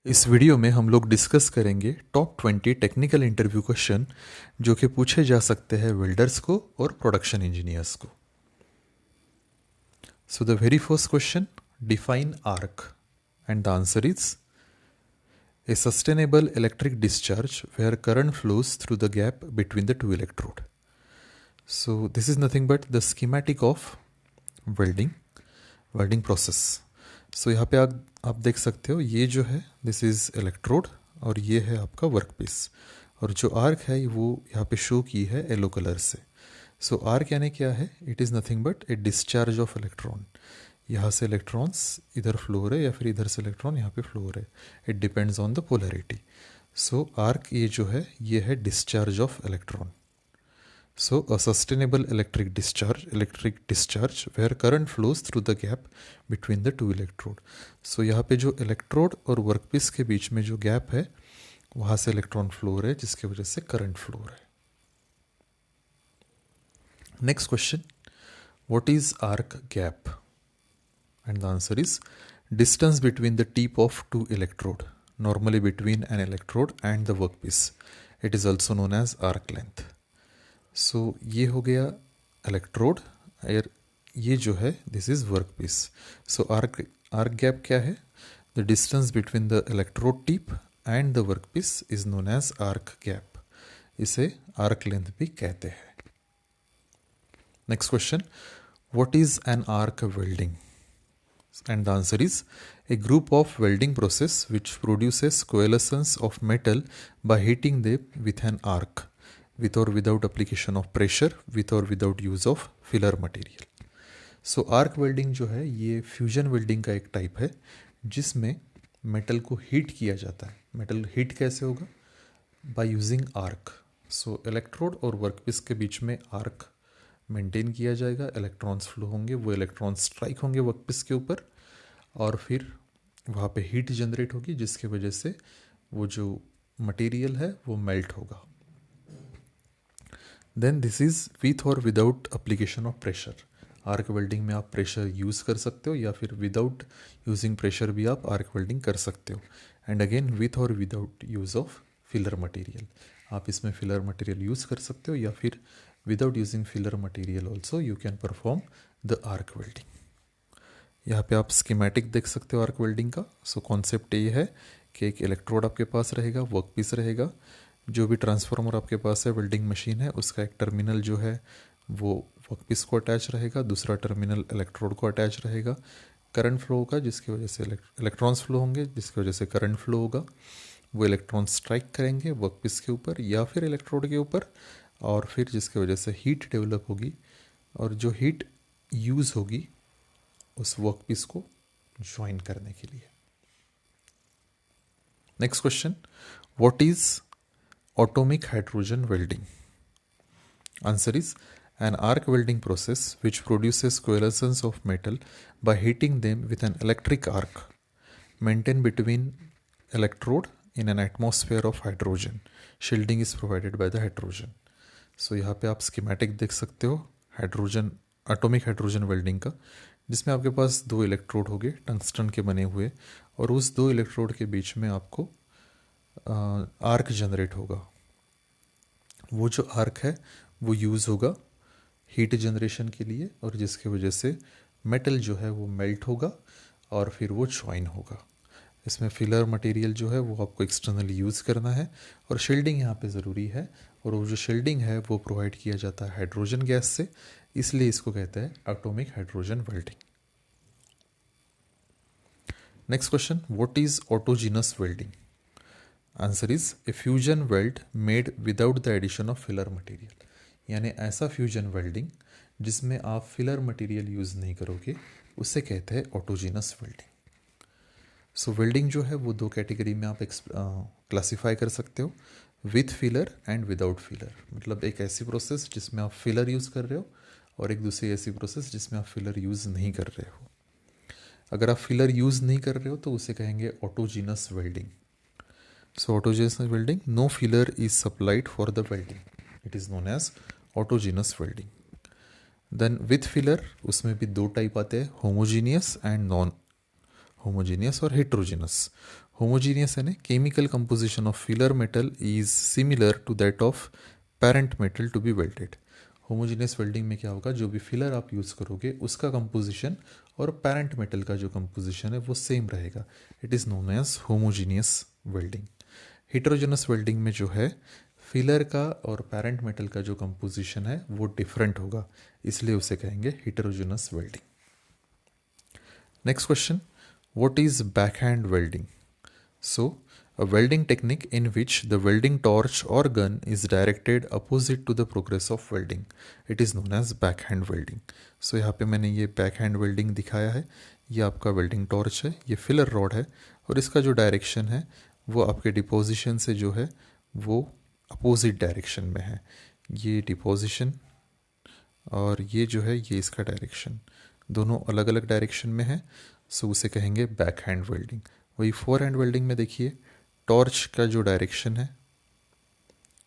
इस वीडियो में हम लोग डिस्कस करेंगे टॉप 20 टेक्निकल इंटरव्यू क्वेश्चन जो कि पूछे जा सकते हैं वेल्डर्स को और प्रोडक्शन इंजीनियर्स को। So the very first question, define arc and the answer is a sustainable electric discharge where current flows through the gap between the two electrode. So this is nothing but the schematic of welding process. So यहाँ पे आप देख सकते हो, ये जो है this is electrode और ये है आपका वर्कपीस, और जो आर्क है वो यहाँ पे शो की है येलो कलर से। सो आर्क यानी क्या है? It is nothing but A discharge of electron. यहाँ से इलेक्ट्रॉन्स इधर फ्लो हो रहे या फिर इधर से इलेक्ट्रॉन यहाँ पे फ्लो हो रहे, it depends on the polarity. So arc ये जो है ये है discharge of electron. So a sustainable electric discharge where current flows through the gap between the two electrode. So यहाँ पे जो इलेक्ट्रोड और वर्कपीस के बीच में जो गैप है वहाँ से इलेक्ट्रॉन फ्लो हो रहे हैं जिसकी वजह से करंट फ्लो हो रहा है। Next question, what is arc gap? And the answer is distance between the tip of two electrode, normally between an electrode and the workpiece. It is also known as arc length. So ये हो गया electrode और ये जो है this is workpiece. So arc gap क्या है? The distance between the electrode tip and the workpiece is known as arc gap. इसे आर्क लेंथ भी कहते हैं। Next question, what is an arc welding? And the answer is a group of welding process which produces coalescence of metal by heating them with an arc, with or without application of pressure, with or without use of filler material. So arc welding जो है ये fusion welding का एक type है जिसमें metal को heat किया जाता है। मेटल हीट कैसे होगा? By using arc. So electrode और वर्कपीस के बीच में आर्क मेंटेन किया जाएगा, इलेक्ट्रॉन्स फ्लो होंगे, वो इलेक्ट्रॉन्स स्ट्राइक होंगे वर्कपीस के ऊपर और फिर वहाँ पे हीट जनरेट होगी जिसकी वजह से वो जो मटेरियल है वो मेल्ट होगा। देन दिस इज़ विथ और without application of pressure. Arc welding में आप प्रेशर यूज़ कर सकते हो या फिर विदाउट यूजिंग प्रेशर भी आप आर्क वेल्डिंग कर सकते हो। एंड अगेन विथ और without use of filler material, आप इसमें फिलर मटेरियल यूज़ कर सकते हो या फिर without using filler material also you can perform the arc welding. यहाँ पे आप स्कीमेटिक देख सकते हो आर्क वेल्डिंग का। सो कॉन्सेप्ट ये है कि एक इलेक्ट्रोड आपके पास रहेगा, वर्कपीस रहेगा, जो भी ट्रांसफार्मर आपके पास है, वेल्डिंग मशीन है, उसका एक टर्मिनल जो है वो वर्कपीस को अटैच रहेगा, दूसरा टर्मिनल इलेक्ट्रोड को अटैच रहेगा। करंट फ्लो होगा जिसकी वजह से इलेक्ट्रॉन्स फ्लो होंगे जिसकी वजह से करंट फ्लो होगा। वो इलेक्ट्रॉन स्ट्राइक करेंगे वर्कपीस के ऊपर या फिर इलेक्ट्रोड के ऊपर और फिर जिसकी वजह से हीट डेवलप होगी और जो हीट यूज़ होगी उस वर्कपीस को ज्वाइन करने के लिए। Next question, what is atomic hydrogen welding? Answer is an arc welding process which produces coalescence of metal by heating them with an electric arc maintained between electrode in an atmosphere of hydrogen. Shielding is provided by the hydrogen. So यहाँ पे आप schematic देख सकते हो hydrogen atomic hydrogen welding का, जिसमें आपके पास दो इलेक्ट्रोड हो गए टंगस्टन के बने हुए और उस दो इलेक्ट्रोड के बीच में आपको आर्क जनरेट होगा। वो जो आर्क है वो यूज़ होगा हीट जनरेशन के लिए और जिसकी वजह से मेटल जो है वो मेल्ट होगा और फिर वो ज्वाइन होगा। इसमें फिलर मटेरियल जो है वो आपको एक्सटर्नली यूज़ करना है और शील्डिंग यहाँ पे ज़रूरी है और वो जो शील्डिंग है वो प्रोवाइड किया जाता है हाइड्रोजन गैस से, इसलिए इसको कहते हैं atomic hydrogen welding. Next question, what is autogenous welding? Answer is a fusion weld made without the addition of filler material. यानी ऐसा फ्यूजन वेल्डिंग जिसमें आप फिलर मटेरियल यूज़ नहीं करोगे उसे कहते हैं ऑटोजीनस वेल्डिंग। सो वेल्डिंग जो है वो दो कैटेगरी में आप क्लासीफाई कर सकते हो, with filler and without filler. मतलब एक ऐसी प्रोसेस जिसमें आप फिलर यूज़ कर रहे हो और एक दूसरी ऐसी प्रोसेस जिसमें आप फिलर यूज़ नहीं कर रहे हो। अगर आप फिलर यूज़ नहीं कर रहे हो तो उसे कहेंगे ऑटोजीनस welding. So autogenous welding, no filler is supplied for the welding. It is known as autogenous welding. Then with filler उसमें भी दो टाइप आते हैं, होमोजीनियस एंड नॉन होमोजीनियस और हेट्रोजीनस। होमोजीनियस यानी chemical composition of filler metal is similar to that of parent metal to be welded. Homogeneous welding में क्या होगा, जो भी फिलर आप यूज़ करोगे उसका कंपोजिशन और पेरेंट मेटल का जो कंपोजिशन है वो सेम रहेगा। It is known as homogeneous welding. Heterogeneous welding में जो है फिलर का और पेरेंट मेटल का जो कंपोजिशन है वो डिफरेंट होगा, इसलिए उसे कहेंगे heterogeneous welding. Next question, what is backhand welding? So, a welding technique in which the welding torch or gun is directed opposite to the progress of welding. It is known as backhand welding. So, यहाँ पे मैंने ये backhand welding दिखाया है। ये आपका welding torch है, ये filler rod है और इसका जो डायरेक्शन है वो आपके डिपोजिशन से जो है वो अपोजिट डायरेक्शन में है। ये डिपोजिशन और ये जो है ये इसका डायरेक्शन दोनों अलग अलग डायरेक्शन में है। सो उसे कहेंगे बैकहैंड वेल्डिंग। वही फोर हैंड वेल्डिंग में देखिए टॉर्च का जो डायरेक्शन है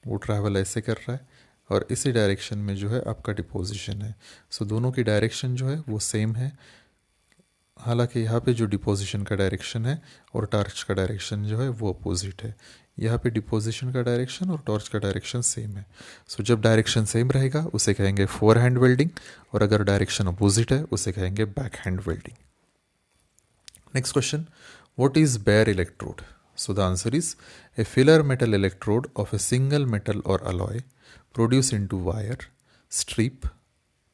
वो ट्रैवल ऐसे कर रहा है और इसी डायरेक्शन में जो है आपका डिपोजिशन है। सो दोनों की डायरेक्शन जो है वो सेम है, हालांकि यहाँ पे जो डिपोजिशन का डायरेक्शन है और टॉर्च का डायरेक्शन जो है वो अपोजिट है। यहाँ पे डिपोजिशन का डायरेक्शन और टॉर्च का डायरेक्शन सेम है। सो जब डायरेक्शन सेम रहेगा उसे कहेंगे फोर हैंड वेल्डिंग और अगर डायरेक्शन अपोजिट है उसे कहेंगे back hand welding. Next question, what is bare electrode? So the answer is a filler metal electrode of a single metal or alloy produced into wire, strip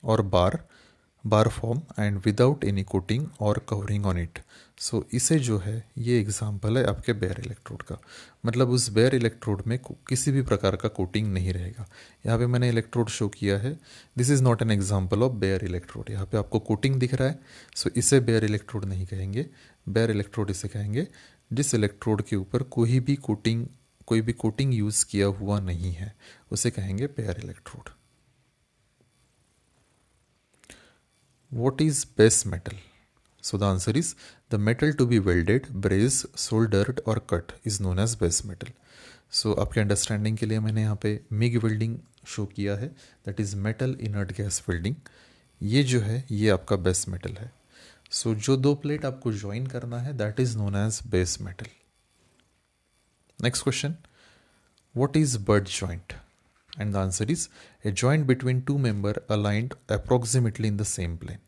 or bar form and without any coating or covering on it. So इसे जो है ये example है आपके bear electrode का, मतलब उस bear electrode में किसी भी प्रकार का कोटिंग नहीं रहेगा। यहाँ पे मैंने इलेक्ट्रोड शो किया है, this is not an example of bare electrode. यहाँ पे आपको कोटिंग दिख रहा है, सो इसे बेयर इलेक्ट्रोड नहीं कहेंगे। बेयर इलेक्ट्रोड इसे कहेंगे जिस इलेक्ट्रोड के ऊपर कोई भी कोटिंग यूज़ किया हुआ नहीं है, उसे कहेंगे bare electrode. What is base metal? So the answer is the metal to be welded, brazed, soldered or cut is known as base metal. So आपके अंडरस्टैंडिंग के लिए मैंने यहाँ पे मिग वेल्डिंग शो किया है, that is metal inert gas welding. ये जो है ये आपका बेस मेटल है। सो जो दो प्लेट आपको ज्वाइन करना है that is known as base metal. Next question, what is butt joint? And the answer is a joint between two member aligned approximately in the same plane.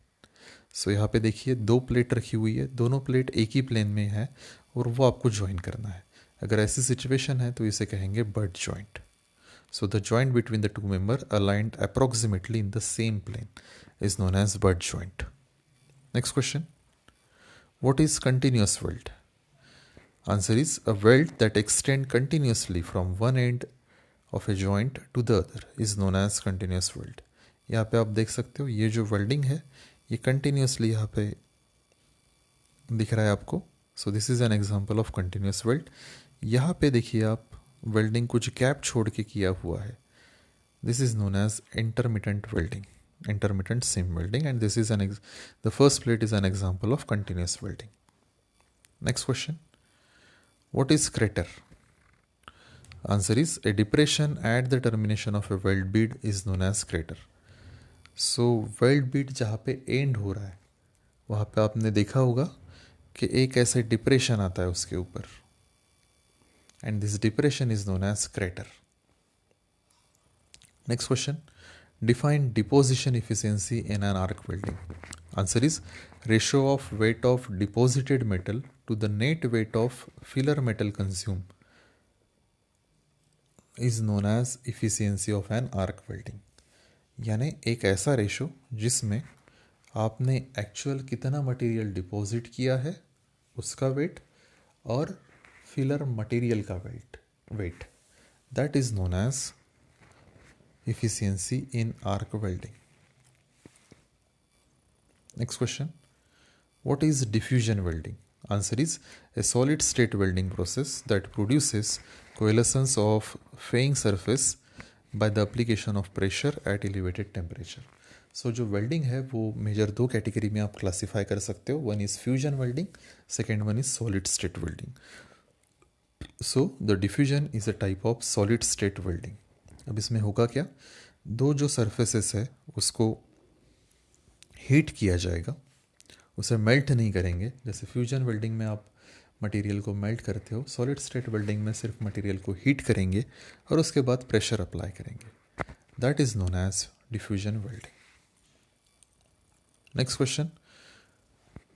So यहाँ पे देखिए दो प्लेट रखी हुई है, दोनों प्लेट एक ही प्लेन में है और वो आपको ज्वाइन करना है। अगर ऐसी सिचुएशन है तो इसे कहेंगे butt joint. So the joint between the two member aligned approximately in the same plane is known as butt joint. Next question, what is continuous weld? Answer is a weld that extend continuously from one end of a joint to the other is known as continuous weld. यहाँ पे आप देख सकते हो ये जो welding है ये कंटिन्यूसली यहाँ पे दिख रहा है आपको। सो this is an example of continuous weld. यहाँ पे देखिए आप वेल्डिंग कुछ गैप छोड़ के किया हुआ है, this is known as intermittent welding, intermittent seam welding, and this is the first plate is an example of continuous welding. Next question, what is crater? Answer is a depression at the termination of a weld bead is known as crater. So weld bead जहाँ पे end हो रहा है वहाँ पे आपने देखा होगा कि एक ऐसे डिप्रेशन आता है उसके ऊपर, and this depression is known as crater. Next question, define deposition efficiency in an arc welding. Answer is ratio of weight of deposited metal to the net weight of filler metal consumed is known as efficiency of an arc welding. यानी एक ऐसा ratio जिसमें आपने actual कितना material deposit किया है उसका weight और फिलर मटेरियल का weight that is known as efficiency in arc welding. Next question, what is diffusion welding? Answer is a solid state welding process that produces coalescence of faying surface by the application of pressure at elevated temperature. So जो welding है वो major दो category में आप classify कर सकते हो, one is fusion welding, second one is solid state welding. So the diffusion is a type of solid state welding. अब इसमें होगा क्या, दो जो सरफेसेस है उसको हीट किया जाएगा, उसे मेल्ट नहीं करेंगे. जैसे फ्यूजन वेल्डिंग में आप मटेरियल को मेल्ट करते हो, सॉलिड स्टेट वेल्डिंग में सिर्फ मटेरियल को हीट करेंगे और उसके बाद प्रेशर अप्लाई करेंगे. That is known as diffusion welding. Next question,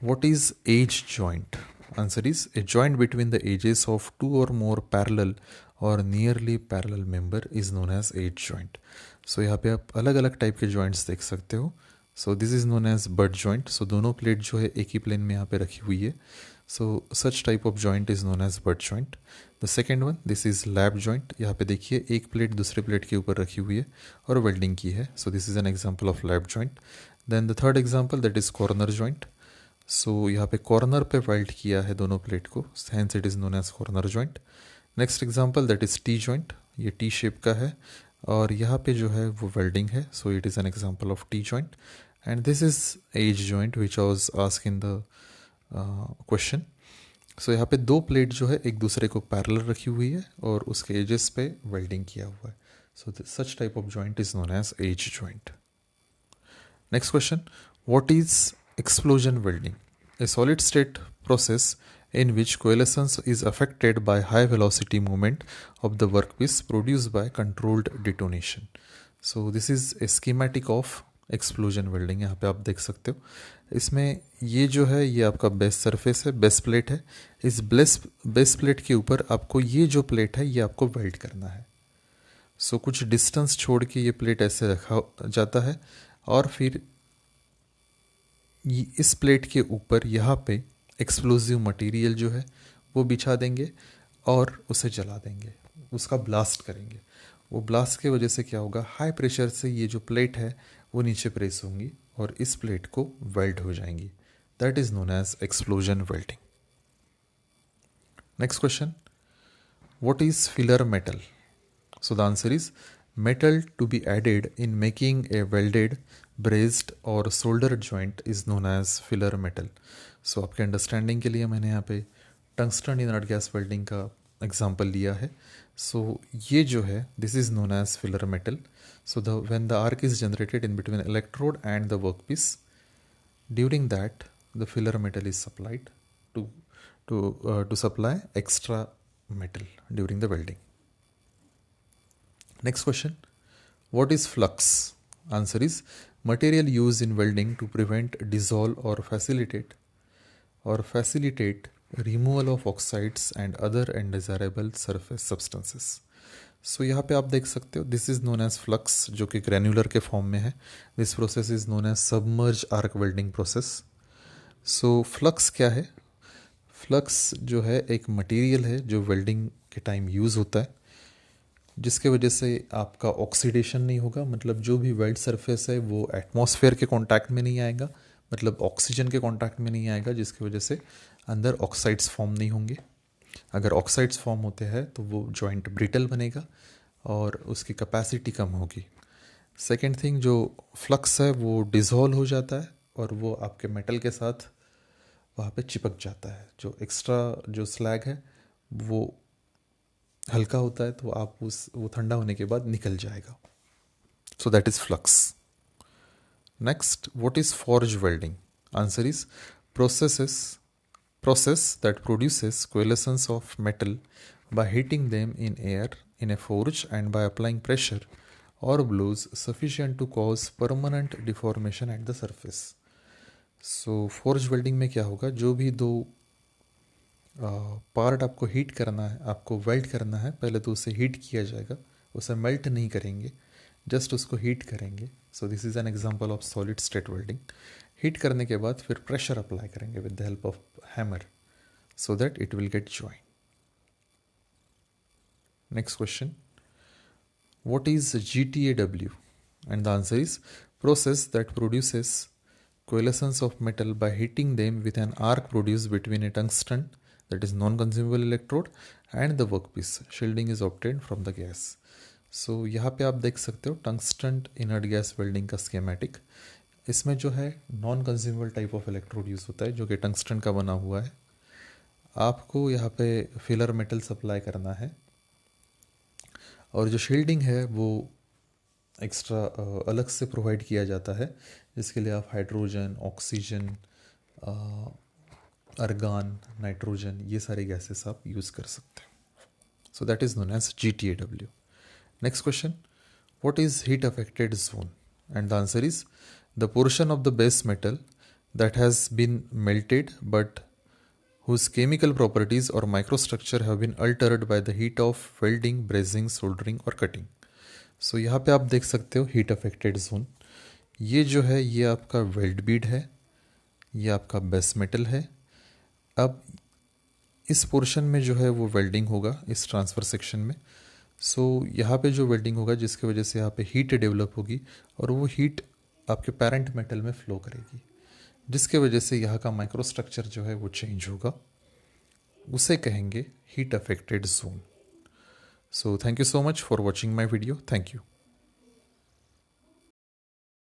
what is edge joint? Answer is a joint between the edges of two or more parallel or nearly parallel member is known as edge joint. So यहाँ पे आप अलग अलग type के joints देख सकते हो. So this is known as butt joint. So दोनों प्लेट जो है एक ही प्लेन में यहाँ पे रखी हुई है. So such type of joint is known as butt joint. The second one, this is lap joint. यहाँ पे देखिए एक प्लेट दूसरे प्लेट के ऊपर रखी हुई है और वेल्डिंग की है. So this is an example of lap joint. Then the third example, that is corner joint. सो यहाँ पे कॉर्नर पे वेल्ड किया है दोनों प्लेट को, hence it is known as corner joint. Next example, that is T joint. ये T shape का है और यहाँ पे जो है वो वेल्डिंग है, so it is an example of T joint. And this is edge joint which was asked in the question. So यहाँ पे दो प्लेट जो है एक दूसरे को पैरेलल रखी हुई है और उसके एजेस पे वेल्डिंग किया हुआ है. So such type of joint is known as edge joint. Next question, what is explosion welding? A solid state process in which coalescence is affected by high velocity movement of the workpiece produced by controlled detonation. So this is a schematic of explosion welding. यहाँ पे आप देख सकते हो, इसमें ये जो है ये आपका बेस सरफेस है, बेस प्लेट है. इस बेस प्लेट के ऊपर आपको ये जो प्लेट है ये आपको वेल्ड करना है. सो कुछ डिस्टेंस छोड़ के ये प्लेट ऐसे रखा जाता है और फिर इस प्लेट के ऊपर यहाँ पे एक्सप्लोजिव मटेरियल जो है वो बिछा देंगे और उसे जला देंगे, उसका ब्लास्ट करेंगे. वो ब्लास्ट के वजह से क्या होगा, हाई प्रेशर से ये जो प्लेट है वो नीचे प्रेस होंगी और इस प्लेट को वेल्ड हो जाएंगी. That is known as explosion welding. Next question, what is filler metal? So the answer is metal to be added in making a welded, brazed और soldered joint is known as filler metal. So आपके understanding के लिए मैंने यहाँ पे tungsten inert gas welding का example लिया है. सो ये जो है this is known as filler metal. So the when the arc is generated in between electrode and the workpiece, during that the filler metal is supplied to supply extra metal during the welding. Next question, what is flux? Answer is material used in welding to prevent, dissolve or facilitate removal of oxides and other undesirable surface substances. So यहाँ पे आप देख सकते हो this is known as flux, जो कि granular के form में है. This process is known as submerge arc welding process. So flux क्या है? फ्लक्स जो है एक मटेरियल है जो वेल्डिंग के टाइम यूज़ होता है, जिसके वजह से आपका ऑक्सीडेशन नहीं होगा. मतलब जो भी वेल्ड सरफेस है वो एटमॉस्फेयर के कांटेक्ट में नहीं आएगा, मतलब ऑक्सीजन के कांटेक्ट में नहीं आएगा, जिसकी वजह से अंदर ऑक्साइड्स फॉर्म नहीं होंगे. अगर ऑक्साइड्स फॉर्म होते हैं तो वो जॉइंट ब्रिटल बनेगा और उसकी कैपेसिटी कम होगी. सेकेंड थिंग, जो फ्लक्स है वो डिज़ोल्व हो जाता है और वो आपके मेटल के साथ वहाँ पे चिपक जाता है. जो एक्स्ट्रा जो स्लैग है वो हल्का होता है तो आप वो ठंडा होने के बाद निकल जाएगा. So that is flux. Next, what is forge welding? Answer is process that produces coalescence of metal by heating them in air in a forge and by applying pressure or blows sufficient to cause permanent deformation at the surface. So forge welding में क्या होगा, जो भी दो part आपको heat करना है, आपको वेल्ड करना है, पहले तो उसे हीट किया जाएगा, उसे मेल्ट नहीं करेंगे, जस्ट उसको हीट करेंगे. So this is an example of solid state welding. Heat करने के बाद फिर प्रेशर अप्लाई करेंगे with the help of hammer so that it will get join. Next question, what is GTAW? And the answer is process that produces coalescence of metal by heating them with an arc produced between a tungsten, that is non-consumable electrode, and the workpiece. Shielding is obtained from the gas. So यहाँ पे आप देख सकते हो tungsten inert gas welding का schematic. इसमें जो है non consumable type of electrode use होता है जो कि टंगस्टन का बना हुआ है. आपको यहाँ पे फिलर मेटल सप्लाई करना है और जो शील्डिंग है वो एक्स्ट्रा अलग से प्रोवाइड किया जाता है, जिसके लिए आप हाइड्रोजन, ऑक्सीजन अर्गान, नाइट्रोजन, ये सारे गैसेस आप यूज़ कर सकते हैं. So that is known as GTAW. Next question, what is heat affected zone? And the answer is the portion of the base metal that has been melted but whose chemical properties or microstructure have been altered by the heat of welding, brazing, soldering or cutting. So यहाँ पे आप देख सकते हो heat affected zone. ये जो है ये आपका वेल्ड बीड है, ये आपका बेस मेटल है. अब इस पोर्शन में जो है वो वेल्डिंग होगा इस ट्रांसफ़र सेक्शन में. सो यहाँ पे जो वेल्डिंग होगा जिसकी वजह से यहाँ पे हीट डेवलप होगी और वो हीट आपके पेरेंट मेटल में फ्लो करेगी, जिसके वजह से यहाँ का माइक्रोस्ट्रक्चर जो है वो चेंज होगा. उसे कहेंगे heat affected zone. So thank you so much for watching my video. Thank you.